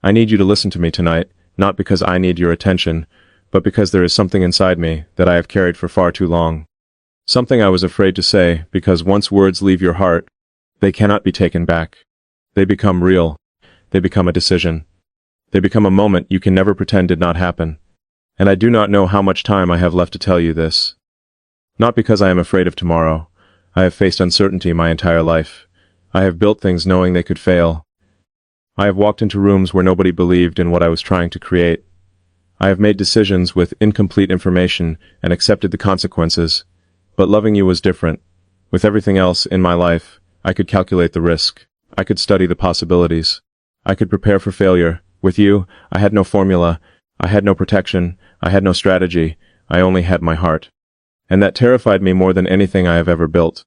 I need you to listen to me tonight, not because I need your attention, but because there is something inside me that I have carried for far too long. Something I was afraid to say, because once words leave your heart, they cannot be taken back. They become real. They become a decision. They become a moment you can never pretend did not happen. And I do not know how much time I have left to tell you this. Not because I am afraid of tomorrow. I have faced uncertainty my entire life. I have built things knowing they could fail. I have walked into rooms where nobody believed in what I was trying to create. I have made decisions with incomplete information and accepted the consequences. But loving you was different. With everything else in my life, I could calculate the risk. I could study the possibilities. I could prepare for failure. With you, I had no formula. I had no protection. I had no strategy. I only had my heart. And that terrified me more than anything I have ever built.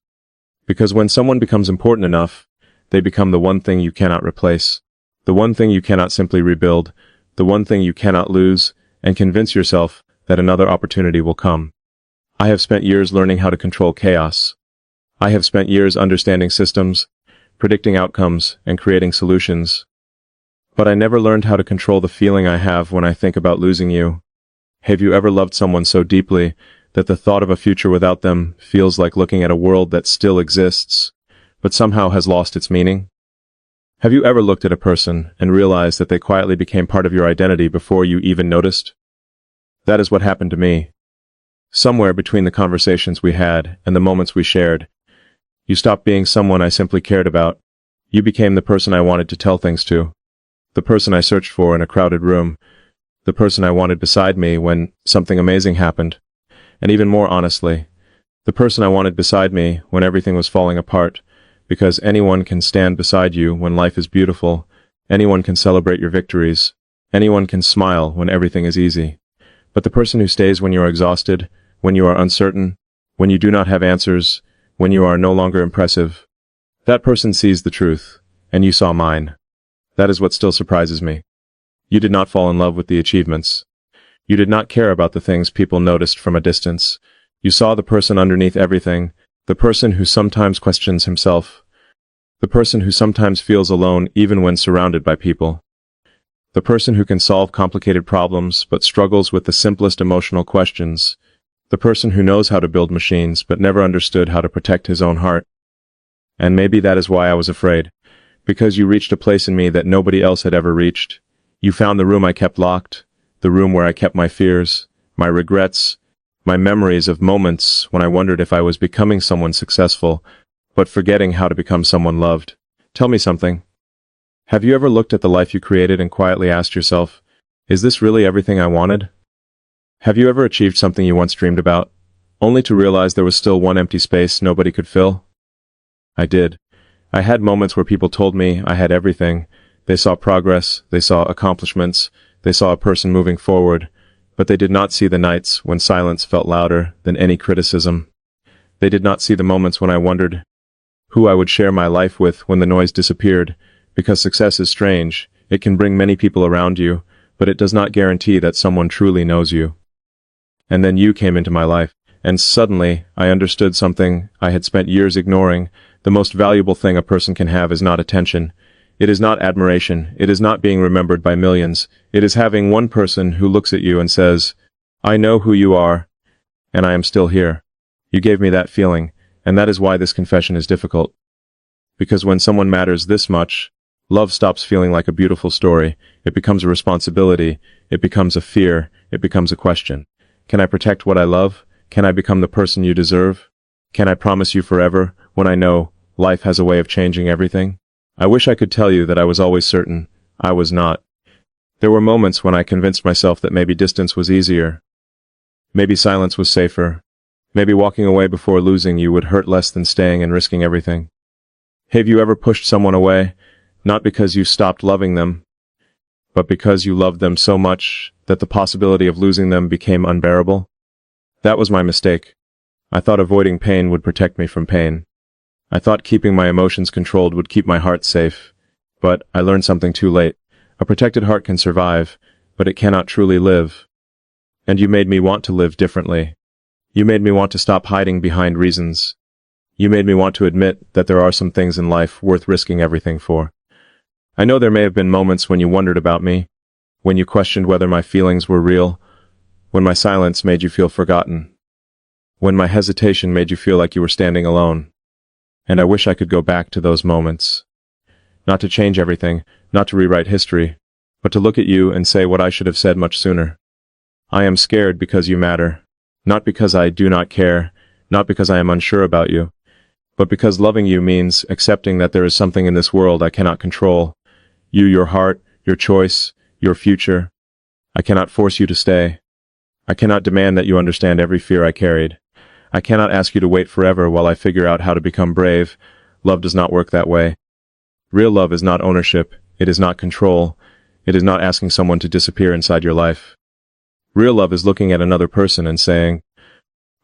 Because when someone becomes important enough, they become the one thing you cannot replace. The one thing you cannot simply rebuild. The one thing you cannot lose, and convince yourself that another opportunity will come. I have spent years learning how to control chaos. I have spent years understanding systems, predicting outcomes, and creating solutions. But I never learned how to control the feeling I have when I think about losing you. Have you ever loved someone so deeply that the thought of a future without them feels like looking at a world that still exists, but somehow has lost its meaning? Have you ever looked at a person and realized that they quietly became part of your identity before you even noticed? That is what happened to me. Somewhere between the conversations we had and the moments we shared, you stopped being someone I simply cared about. You became the person I wanted to tell things to. The person I searched for in a crowded room. The person I wanted beside me when something amazing happened. And even more honestly, the person I wanted beside me when everything was falling apart. Because anyone can stand beside you when life is beautiful. Anyone can celebrate your victories. Anyone can smile when everything is easy. But the person who stays when you are exhausted, when you are uncertain, when you do not have answers, when you are no longer impressive, that person sees the truth, and you saw mine. That is what still surprises me. You did not fall in love with the achievements. You did not care about the things people noticed from a distance. You saw the person underneath everything, the person who sometimes questions himself, the person who sometimes feels alone even when surrounded by people. The person who can solve complicated problems but struggles with the simplest emotional questions. The person who knows how to build machines but never understood how to protect his own heart. And maybe that is why I was afraid. Because you reached a place in me that nobody else had ever reached. You found the room I kept locked, the room where I kept my fears, my regrets, my memories of moments when I wondered if I was becoming someone successful, but forgetting how to become someone loved. Tell me something. Have you ever looked at the life you created and quietly asked yourself, is this really everything I wanted? Have you ever achieved something you once dreamed about, only to realize there was still one empty space nobody could fill? I did. I had moments where people told me I had everything. They saw progress, they saw accomplishments, they saw a person moving forward, but they did not see the nights when silence felt louder than any criticism. They did not see the moments when I wondered who I would share my life with when the noise disappeared. Because success is strange, it can bring many people around you, but it does not guarantee that someone truly knows you. And then you came into my life, and suddenly I understood something I had spent years ignoring. The most valuable thing a person can have is not attention. It is not admiration. It is not being remembered by millions. It is having one person who looks at you and says, I know who you are, and I am still here. You gave me that feeling, and that is why this confession is difficult. Because when someone matters this much, love stops feeling like a beautiful story. It becomes a responsibility. It becomes a fear. It becomes a question. Can I protect what I love? Can I become the person you deserve? Can I promise you forever when I know life has a way of changing everything? I wish I could tell you that I was always certain. I was not. There were moments when I convinced myself that maybe distance was easier. Maybe silence was safer. Maybe walking away before losing you would hurt less than staying and risking everything. Have you ever pushed someone away, not because you stopped loving them, but because you loved them so much that the possibility of losing them became unbearable? That was my mistake. I thought avoiding pain would protect me from pain. I thought keeping my emotions controlled would keep my heart safe. But I learned something too late. A protected heart can survive, but it cannot truly live. And you made me want to live differently. You made me want to stop hiding behind reasons. You made me want to admit that there are some things in life worth risking everything for. I know there may have been moments when you wondered about me, when you questioned whether my feelings were real, when my silence made you feel forgotten, when my hesitation made you feel like you were standing alone. And I wish I could go back to those moments. Not to change everything, not to rewrite history, but to look at you and say what I should have said much sooner. I am scared because you matter, not because I do not care, not because I am unsure about you, but because loving you means accepting that there is something in this world I cannot control. You, your heart, your choice, your future. I cannot force you to stay. I cannot demand that you understand every fear I carried. I cannot ask you to wait forever while I figure out how to become brave. Love does not work that way. Real love is not ownership. It is not control. It is not asking someone to disappear inside your life. Real love is looking at another person and saying,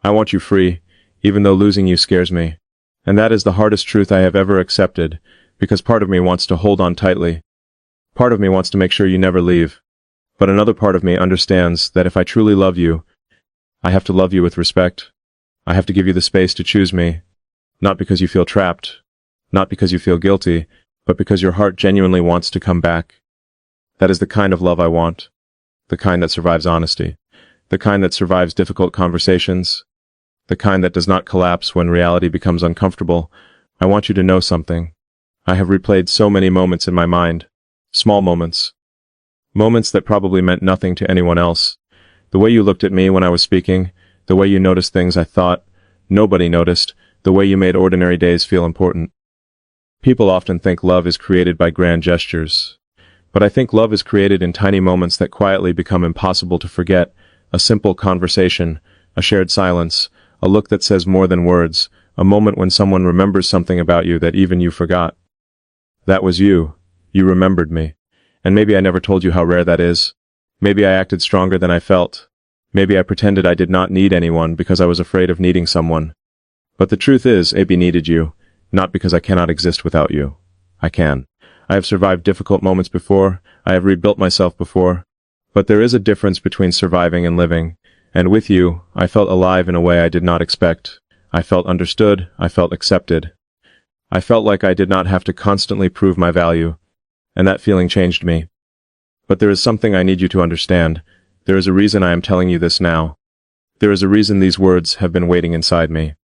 I want you free, even though losing you scares me. And that is the hardest truth I have ever accepted, because part of me wants to hold on tightly. Part of me wants to make sure you never leave. But another part of me understands that if I truly love you, I have to love you with respect. I have to give you the space to choose me, not because you feel trapped, not because you feel guilty, but because your heart genuinely wants to come back. That is the kind of love I want, the kind that survives honesty, the kind that survives difficult conversations, the kind that does not collapse when reality becomes uncomfortable. I want you to know something. I have replayed so many moments in my mind, small moments. Moments that probably meant nothing to anyone else. The way you looked at me when I was speaking, the way you noticed things I thought nobody noticed, the way you made ordinary days feel important. People often think love is created by grand gestures. But I think love is created in tiny moments that quietly become impossible to forget. A simple conversation, a shared silence, a look that says more than words, a moment when someone remembers something about you that even you forgot. That was you. You remembered me. And maybe I never told you how rare that is. Maybe I acted stronger than I felt. Maybe I pretended I did not need anyone because I was afraid of needing someone. But the truth is, AB needed you, not because I cannot exist without you. I can. I have survived difficult moments before. I have rebuilt myself before. But there is a difference between surviving and living. And with you, I felt alive in a way I did not expect. I felt understood. I felt accepted. I felt like I did not have to constantly prove my value. And that feeling changed me. But there is something I need you to understand. There is a reason I am telling you this now. There is a reason these words have been waiting inside me.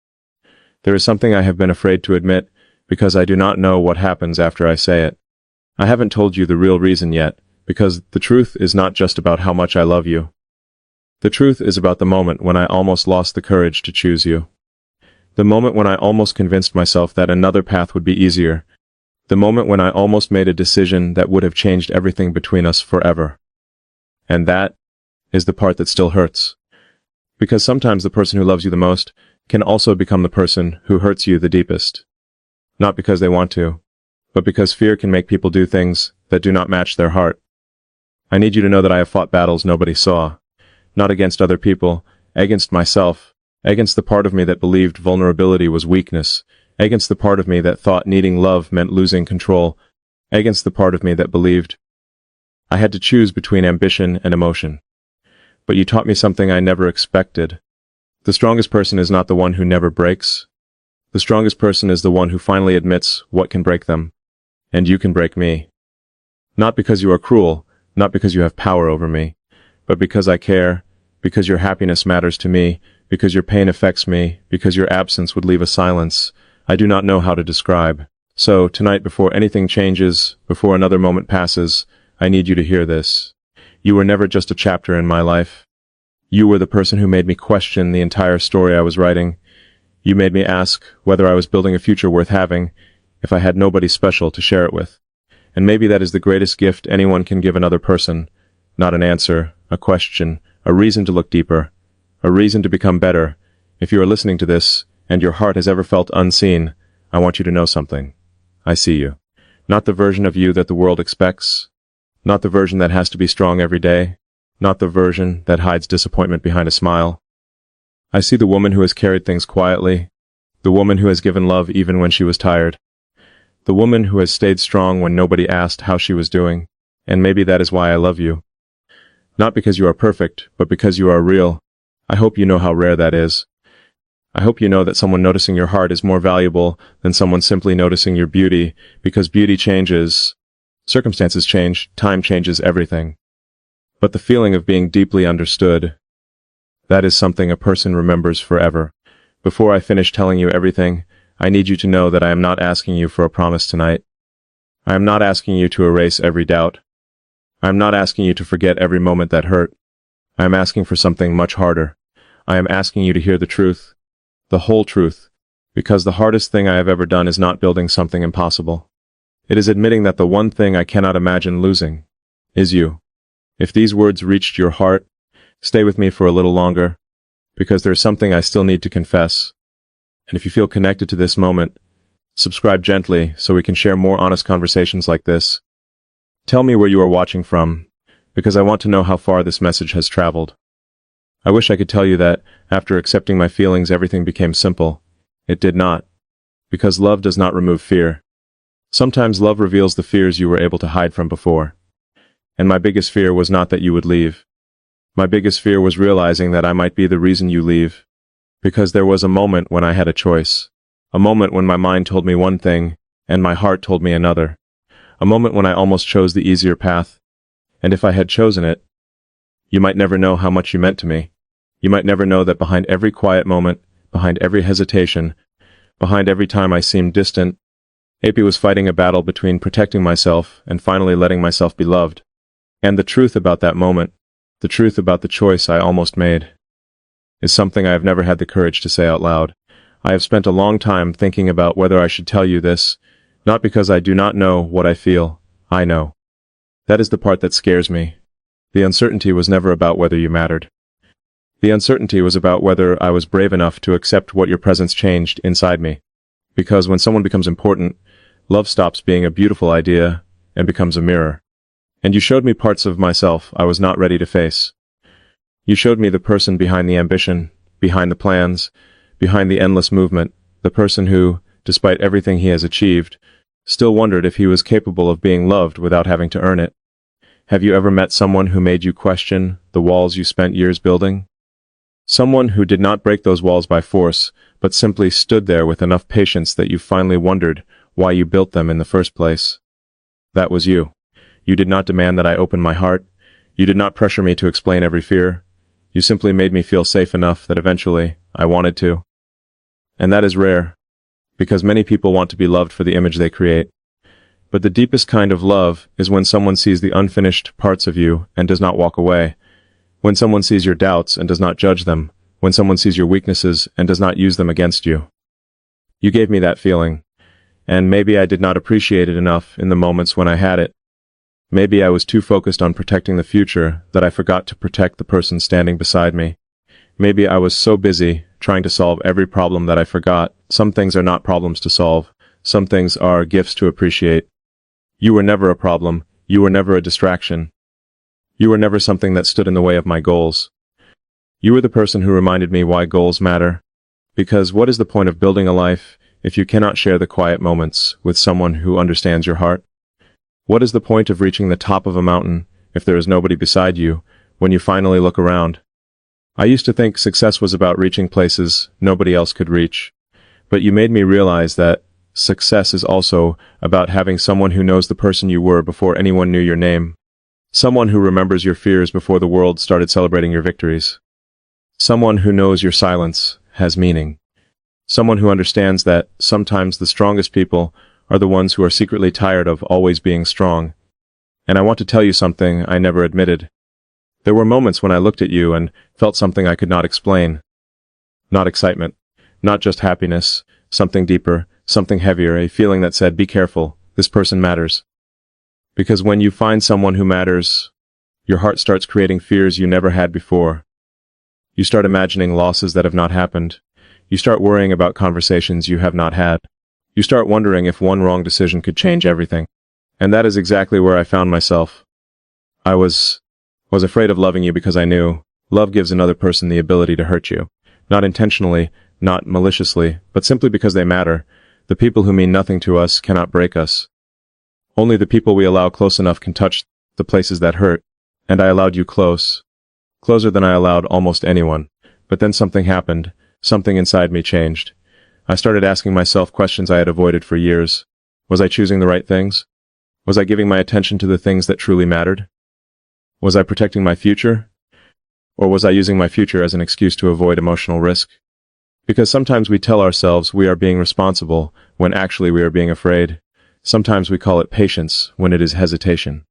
There is something I have been afraid to admit, because I do not know what happens after I say it. I haven't told you the real reason yet, because the truth is not just about how much I love you. The truth is about the moment when I almost lost the courage to choose you. The moment when I almost convinced myself that another path would be easier. The moment when I almost made a decision that would have changed everything between us forever. And that is the part that still hurts. Because sometimes the person who loves you the most can also become the person who hurts you the deepest. Not because they want to, but because fear can make people do things that do not match their heart. I need you to know that I have fought battles nobody saw. Not against other people, against myself, against the part of me that believed vulnerability was weakness, against the part of me that thought needing love meant losing control, against the part of me that believed I had to choose between ambition and emotion. But you taught me something I never expected. The strongest person is not the one who never breaks. The strongest person is the one who finally admits what can break them. And you can break me. Not because you are cruel, not because you have power over me, but because I care, because your happiness matters to me, because your pain affects me, because your absence would leave a silence I do not know how to describe. So, tonight, before anything changes, before another moment passes, I need you to hear this. You were never just a chapter in my life. You were the person who made me question the entire story I was writing. You made me ask whether I was building a future worth having, if I had nobody special to share it with. And maybe that is the greatest gift anyone can give another person. Not an answer, a question, a reason to look deeper, a reason to become better. If you are listening to this, and your heart has ever felt unseen, I want you to know something. I see you. Not the version of you that the world expects. Not the version that has to be strong every day. Not the version that hides disappointment behind a smile. I see the woman who has carried things quietly. The woman who has given love even when she was tired. The woman who has stayed strong when nobody asked how she was doing. And maybe that is why I love you. Not because you are perfect, but because you are real. I hope you know how rare that is. I hope you know that someone noticing your heart is more valuable than someone simply noticing your beauty, because beauty changes. Circumstances change, time changes everything. But the feeling of being deeply understood, that is something a person remembers forever. Before I finish telling you everything, I need you to know that I am not asking you for a promise tonight. I am not asking you to erase every doubt. I am not asking you to forget every moment that hurt. I am asking for something much harder. I am asking you to hear the truth, the whole truth, because the hardest thing I have ever done is not building something impossible. It is admitting that the one thing I cannot imagine losing is you. If these words reached your heart, stay with me for a little longer, because there is something I still need to confess. And if you feel connected to this moment, subscribe gently so we can share more honest conversations like this. Tell me where you are watching from, because I want to know how far this message has traveled. I wish I could tell you that, after accepting my feelings, everything became simple. It did not, because love does not remove fear. Sometimes love reveals the fears you were able to hide from before. And my biggest fear was not that you would leave. My biggest fear was realizing that I might be the reason you leave. Because there was a moment when I had a choice. A moment when my mind told me one thing, and my heart told me another. A moment when I almost chose the easier path. And if I had chosen it, you might never know how much you meant to me. You might never know that behind every quiet moment, behind every hesitation, behind every time I seemed distant, AP was fighting a battle between protecting myself and finally letting myself be loved. And the truth about that moment, the truth about the choice I almost made, is something I have never had the courage to say out loud. I have spent a long time thinking about whether I should tell you this, not because I do not know what I feel. I know. That is the part that scares me. The uncertainty was never about whether you mattered. The uncertainty was about whether I was brave enough to accept what your presence changed inside me. Because when someone becomes important, love stops being a beautiful idea and becomes a mirror. And you showed me parts of myself I was not ready to face. You showed me the person behind the ambition, behind the plans, behind the endless movement, the person who, despite everything he has achieved, still wondered if he was capable of being loved without having to earn it. Have you ever met someone who made you question the walls you spent years building? Someone who did not break those walls by force, but simply stood there with enough patience that you finally wondered why you built them in the first place. That was you. You did not demand that I open my heart. You did not pressure me to explain every fear. You simply made me feel safe enough that eventually I wanted to. And that is rare, because many people want to be loved for the image they create. But the deepest kind of love is when someone sees the unfinished parts of you and does not walk away. When someone sees your doubts and does not judge them. When someone sees your weaknesses and does not use them against you. You gave me that feeling. And maybe I did not appreciate it enough in the moments when I had it. Maybe I was too focused on protecting the future that I forgot to protect the person standing beside me. Maybe I was so busy trying to solve every problem that I forgot some things are not problems to solve. Some things are gifts to appreciate. You were never a problem. You were never a distraction. You were never something that stood in the way of my goals. You were the person who reminded me why goals matter. Because what is the point of building a life if you cannot share the quiet moments with someone who understands your heart? What is the point of reaching the top of a mountain if there is nobody beside you when you finally look around? I used to think success was about reaching places nobody else could reach. But you made me realize that success is also about having someone who knows the person you were before anyone knew your name. Someone who remembers your fears before the world started celebrating your victories. Someone who knows your silence has meaning. Someone who understands that sometimes the strongest people are the ones who are secretly tired of always being strong. And I want to tell you something I never admitted. There were moments when I looked at you and felt something I could not explain. Not excitement. Not just happiness. Something deeper. Something heavier. A feeling that said, be careful. This person matters. Because when you find someone who matters, your heart starts creating fears you never had before. You start imagining losses that have not happened. You start worrying about conversations you have not had. You start wondering if one wrong decision could change everything. And that is exactly where I found myself. I was afraid of loving you because I knew love gives another person the ability to hurt you. Not intentionally, not maliciously, but simply because they matter. The people who mean nothing to us cannot break us. Only the people we allow close enough can touch the places that hurt. And I allowed you close. Closer than I allowed almost anyone. But then something happened. Something inside me changed. I started asking myself questions I had avoided for years. Was I choosing the right things? Was I giving my attention to the things that truly mattered? Was I protecting my future? Or was I using my future as an excuse to avoid emotional risk? Because sometimes we tell ourselves we are being responsible when actually we are being afraid. Sometimes we call it patience when it is hesitation.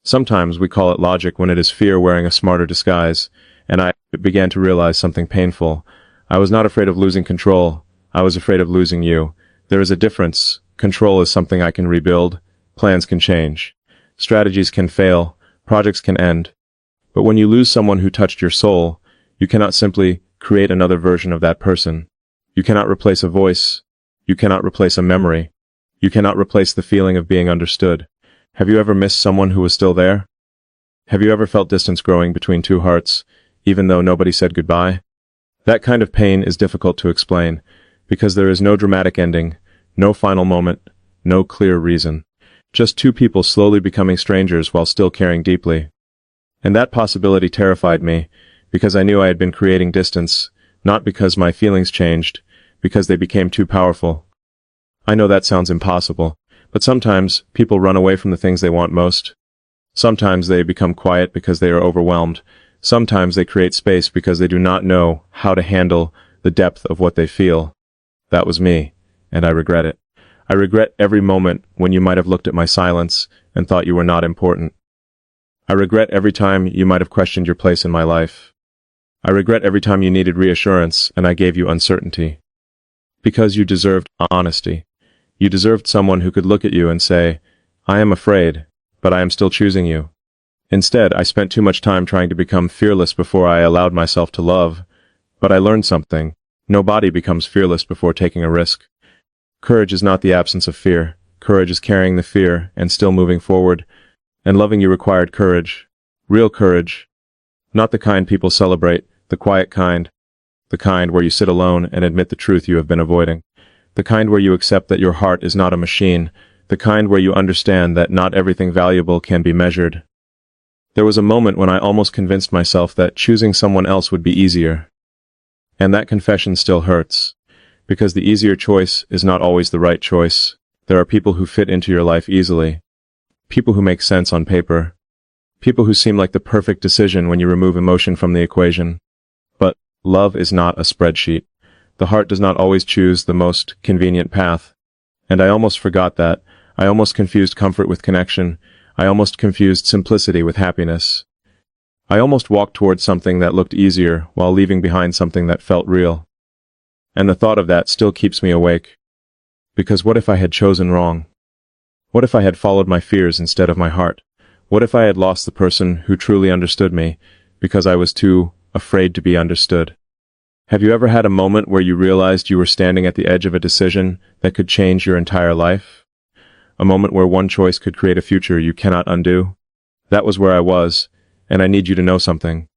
Sometimes we call it logic when it is fear wearing a smarter disguise. And I began to realize something painful. I was not afraid of losing control. I was afraid of losing you. There is a difference. Control is something I can rebuild. Plans can change. Strategies can fail. Projects can end. But when you lose someone who touched your soul, you cannot simply create another version of that person. You cannot replace a voice. You cannot replace a memory. You cannot replace the feeling of being understood. Have you ever missed someone who was still there? Have you ever felt distance growing between two hearts, even though nobody said goodbye? That kind of pain is difficult to explain, because there is no dramatic ending, no final moment, no clear reason. Just two people slowly becoming strangers while still caring deeply. And that possibility terrified me, because I knew I had been creating distance, not because my feelings changed, because they became too powerful. I know that sounds impossible, but sometimes people run away from the things they want most. Sometimes they become quiet because they are overwhelmed. Sometimes they create space because they do not know how to handle the depth of what they feel. That was me, and I regret it. I regret every moment when you might have looked at my silence and thought you were not important. I regret every time you might have questioned your place in my life. I regret every time you needed reassurance and I gave you uncertainty. Because you deserved honesty. You deserved someone who could look at you and say, I am afraid, but I am still choosing you. Instead, I spent too much time trying to become fearless before I allowed myself to love. But I learned something. Nobody becomes fearless before taking a risk. Courage is not the absence of fear. Courage is carrying the fear and still moving forward. And loving you required courage. Real courage. Not the kind people celebrate, the quiet kind. The kind where you sit alone and admit the truth you have been avoiding. The kind where you accept that your heart is not a machine. The kind where you understand that not everything valuable can be measured. There was a moment when I almost convinced myself that choosing someone else would be easier. And that confession still hurts. Because the easier choice is not always the right choice. There are people who fit into your life easily. People who make sense on paper. People who seem like the perfect decision when you remove emotion from the equation. But love is not a spreadsheet. The heart does not always choose the most convenient path. And I almost forgot that. I almost confused comfort with connection. I almost confused simplicity with happiness. I almost walked towards something that looked easier while leaving behind something that felt real. And the thought of that still keeps me awake. Because what if I had chosen wrong? What if I had followed my fears instead of my heart? What if I had lost the person who truly understood me because I was too afraid to be understood? Have you ever had a moment where you realized you were standing at the edge of a decision that could change your entire life? A moment where one choice could create a future you cannot undo? That was where I was, and I need you to know something.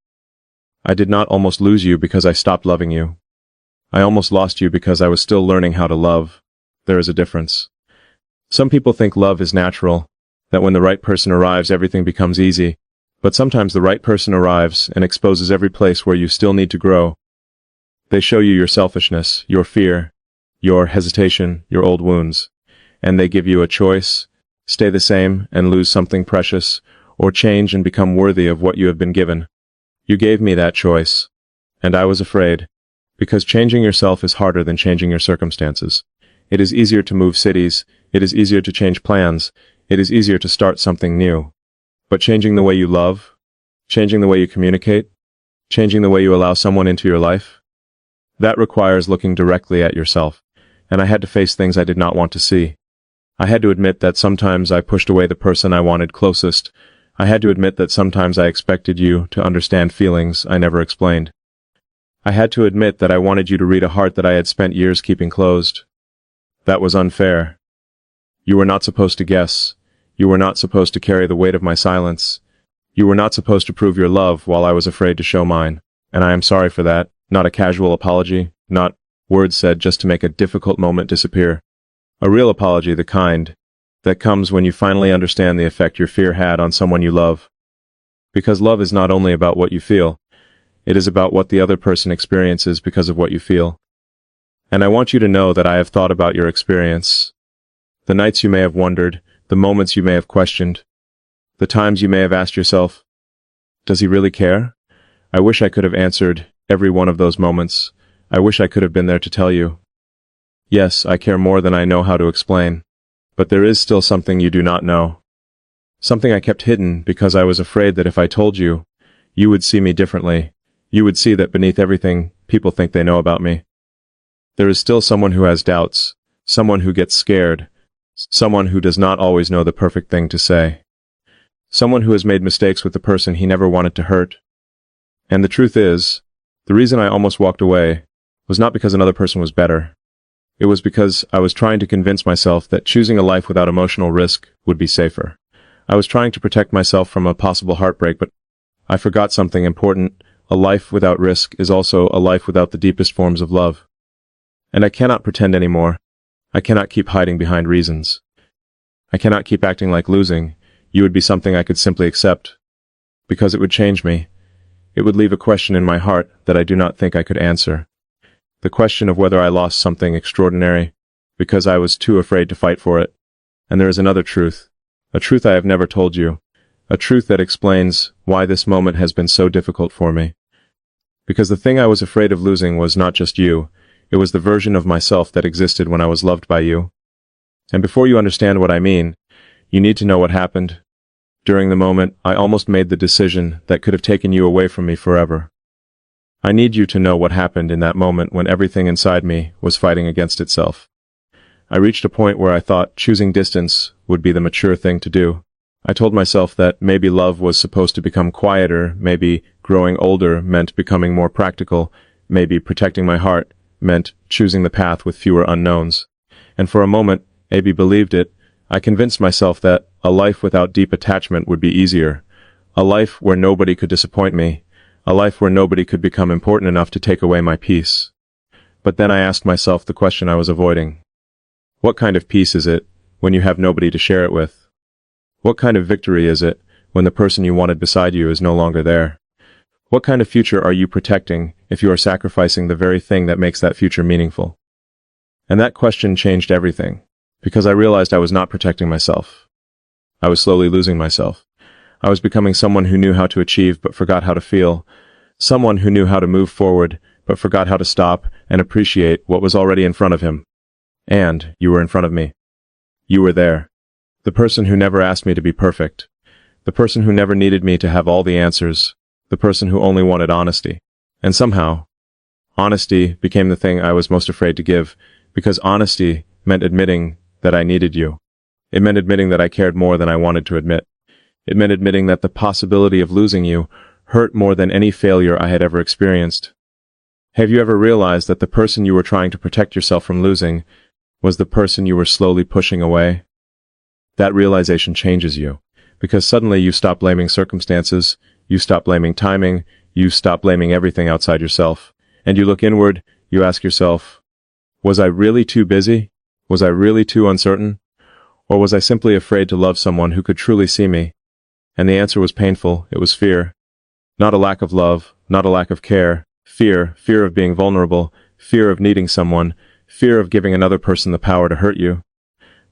I did not almost lose you because I stopped loving you. I almost lost you because I was still learning how to love. There is a difference. Some people think love is natural, that when the right person arrives everything becomes easy, but sometimes the right person arrives and exposes every place where you still need to grow. They show you your selfishness, your fear, your hesitation, your old wounds. And they give you a choice, stay the same and lose something precious, or change and become worthy of what you have been given. You gave me that choice, and I was afraid, because changing yourself is harder than changing your circumstances. It is easier to move cities, it is easier to change plans, it is easier to start something new. But changing the way you love, changing the way you communicate, changing the way you allow someone into your life, that requires looking directly at yourself, and I had to face things I did not want to see. I had to admit that sometimes I pushed away the person I wanted closest. I had to admit that sometimes I expected you to understand feelings I never explained. I had to admit that I wanted you to read a heart that I had spent years keeping closed. That was unfair. You were not supposed to guess. You were not supposed to carry the weight of my silence. You were not supposed to prove your love while I was afraid to show mine. And I am sorry for that. Not a casual apology, not words said just to make a difficult moment disappear. A real apology, the kind that comes when you finally understand the effect your fear had on someone you love. Because love is not only about what you feel, it is about what the other person experiences because of what you feel. And I want you to know that I have thought about your experience. The nights you may have wondered, The moments you may have questioned. The times you may have asked yourself, does he really care? I wish I could have answered every one of those moments. I wish I could have been there to tell you. Yes, I care more than I know how to explain. But there is still something you do not know. Something I kept hidden because I was afraid that if I told you, you would see me differently. You would see that beneath everything people think they know about me, there is still someone who has doubts, someone who gets scared, someone who does not always know the perfect thing to say, someone who has made mistakes with the person he never wanted to hurt. And the truth is, the reason I almost walked away was not because another person was better. It was because I was trying to convince myself that choosing a life without emotional risk would be safer. I was trying to protect myself from a possible heartbreak, but I forgot something important. A life without risk is also a life without the deepest forms of love. And I cannot pretend anymore. I cannot keep hiding behind reasons. I cannot keep acting like losing you would be something I could simply accept, because it would change me. It would leave a question in my heart that I do not think I could answer. The question of whether I lost something extraordinary, because I was too afraid to fight for it. And there is another truth, a truth I have never told you, a truth that explains why this moment has been so difficult for me. Because the thing I was afraid of losing was not just you, it was the version of myself that existed when I was loved by you. And before you understand what I mean, you need to know what happened. During the moment, I almost made the decision that could have taken you away from me forever. I need you to know what happened in that moment when everything inside me was fighting against itself. I reached a point where I thought choosing distance would be the mature thing to do. I told myself that maybe love was supposed to become quieter, maybe growing older meant becoming more practical, maybe protecting my heart meant choosing the path with fewer unknowns. And for a moment, maybe believed it. I convinced myself that a life without deep attachment would be easier, a life where nobody could disappoint me, a life where nobody could become important enough to take away my peace. But then I asked myself the question I was avoiding. What kind of peace is it when you have nobody to share it with? What kind of victory is it when the person you wanted beside you is no longer there? What kind of future are you protecting if you are sacrificing the very thing that makes that future meaningful? And that question changed everything, because I realized I was not protecting myself. I was slowly losing myself. I was becoming someone who knew how to achieve but forgot how to feel, someone who knew how to move forward but forgot how to stop and appreciate what was already in front of him. And you were in front of me. You were there. The person who never asked me to be perfect. The person who never needed me to have all the answers. The person who only wanted honesty. And somehow, honesty became the thing I was most afraid to give, because honesty meant admitting that I needed you. It meant admitting that I cared more than I wanted to admit. It meant admitting that the possibility of losing you hurt more than any failure I had ever experienced. Have you ever realized that the person you were trying to protect yourself from losing was the person you were slowly pushing away? That realization changes you, because suddenly you stop blaming circumstances, you stop blaming timing, you stop blaming everything outside yourself, and you look inward. You ask yourself, was I really too busy? Was I really too uncertain? Or was I simply afraid to love someone who could truly see me? And the answer was painful. It was fear. Not a lack of love, not a lack of care. Fear of being vulnerable, fear of needing someone, fear of giving another person the power to hurt you.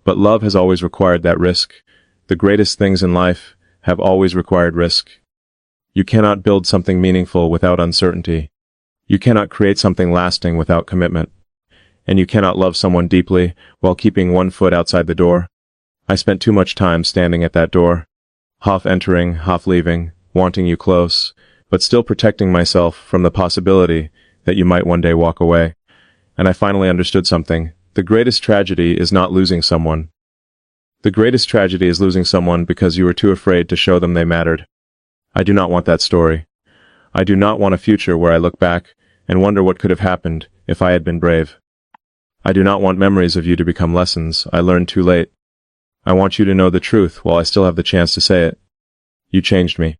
But love has always required that risk. The greatest things in life have always required risk. You cannot build something meaningful without uncertainty. You cannot create something lasting without commitment. And you cannot love someone deeply while keeping one foot outside the door. I spent too much time standing at that door, half entering, half leaving, wanting you close, but still protecting myself from the possibility that you might one day walk away. And I finally understood something. The greatest tragedy is not losing someone. The greatest tragedy is losing someone because you were too afraid to show them they mattered. I do not want that story. I do not want a future where I look back and wonder what could have happened if I had been brave. I do not want memories of you to become lessons I learned too late. I want you to know the truth while I still have the chance to say it. You changed me.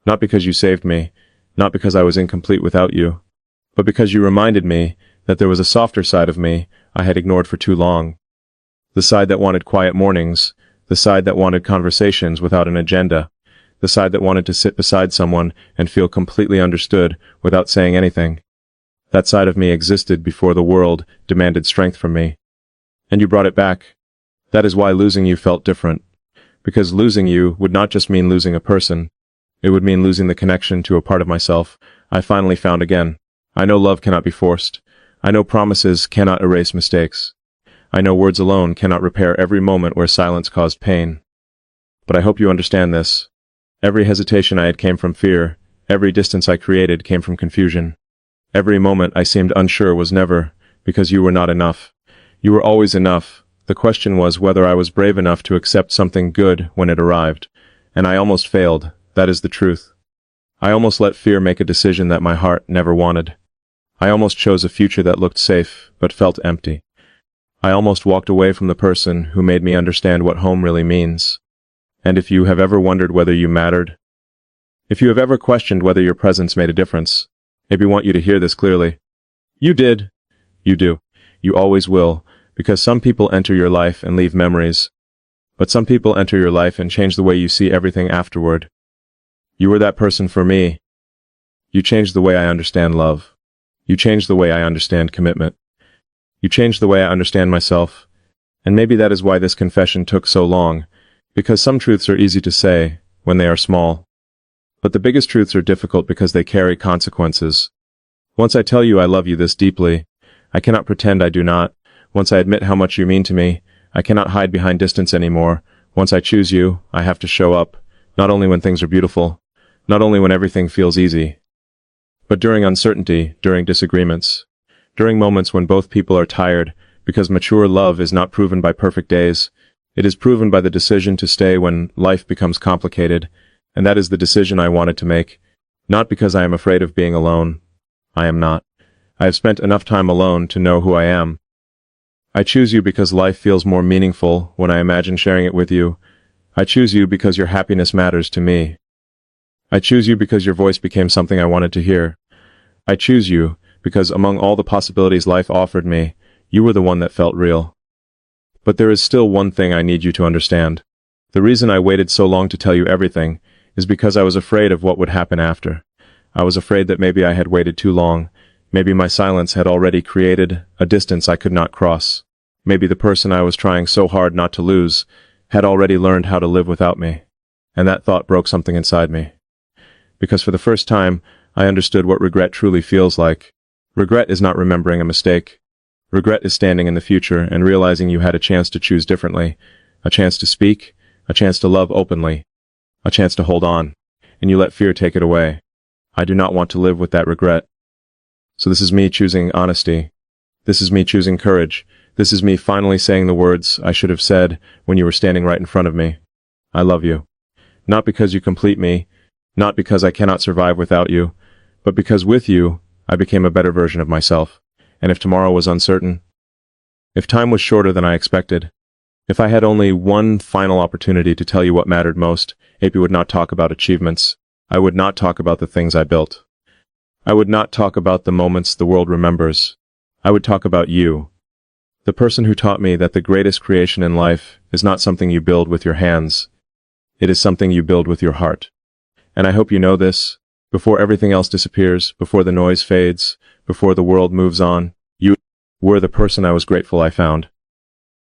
Not because you saved me, not because I was incomplete without you, but because you reminded me that there was a softer side of me I had ignored for too long. The side that wanted quiet mornings, the side that wanted conversations without an agenda, the side that wanted to sit beside someone and feel completely understood without saying anything. That side of me existed before the world demanded strength from me. And you brought it back. That is why losing you felt different. Because losing you would not just mean losing a person. It would mean losing the connection to a part of myself I finally found again. I know love cannot be forced. I know promises cannot erase mistakes. I know words alone cannot repair every moment where silence caused pain. But I hope you understand this. Every hesitation I had came from fear. Every distance I created came from confusion. Every moment I seemed unsure was never, because you were not enough. You were always enough. The question was whether I was brave enough to accept something good when it arrived. And I almost failed. That is the truth. I almost let fear make a decision that my heart never wanted. I almost chose a future that looked safe, but felt empty. I almost walked away from the person who made me understand what home really means. And if you have ever wondered whether you mattered, if you have ever questioned whether your presence made a difference, maybe want you to hear this clearly. You did. You do. You always will, because some people enter your life and leave memories. But some people enter your life and change the way you see everything afterward. You were that person for me. You changed the way I understand love. You changed the way I understand commitment. You changed the way I understand myself. And maybe that is why this confession took so long, because some truths are easy to say when they are small. But the biggest truths are difficult because they carry consequences. Once I tell you I love you this deeply, I cannot pretend I do not. Once I admit how much you mean to me, I cannot hide behind distance anymore. Once I choose you, I have to show up, not only when things are beautiful, not only when everything feels easy, but during uncertainty, during disagreements, during moments when both people are tired, because mature love is not proven by perfect days. It is proven by the decision to stay when life becomes complicated, and that is the decision I wanted to make, not because I am afraid of being alone. I am not. I have spent enough time alone to know who I am. I choose you because life feels more meaningful when I imagine sharing it with you. I choose you because your happiness matters to me. I choose you because your voice became something I wanted to hear. I choose you because among all the possibilities life offered me, you were the one that felt real. But there is still one thing I need you to understand. The reason I waited so long to tell you everything is because I was afraid of what would happen after. I was afraid that maybe I had waited too long. Maybe my silence had already created a distance I could not cross. Maybe the person I was trying so hard not to lose had already learned how to live without me. And that thought broke something inside me. Because for the first time, I understood what regret truly feels like. Regret is not remembering a mistake. Regret is standing in the future and realizing you had a chance to choose differently, a chance to speak, a chance to love openly, a chance to hold on, and you let fear take it away. I do not want to live with that regret. So this is me choosing honesty. This is me choosing courage. This is me finally saying the words I should have said when you were standing right in front of me. I love you. Not because you complete me, not because I cannot survive without you, but because with you, I became a better version of myself. And if tomorrow was uncertain, if time was shorter than I expected, if I had only one final opportunity to tell you what mattered most, AP would not talk about achievements. I would not talk about the things I built. I would not talk about the moments the world remembers. I would talk about you, the person who taught me that the greatest creation in life is not something you build with your hands. It is something you build with your heart. And I hope you know this, before everything else disappears, before the noise fades, before the world moves on, you were the person I was grateful I found.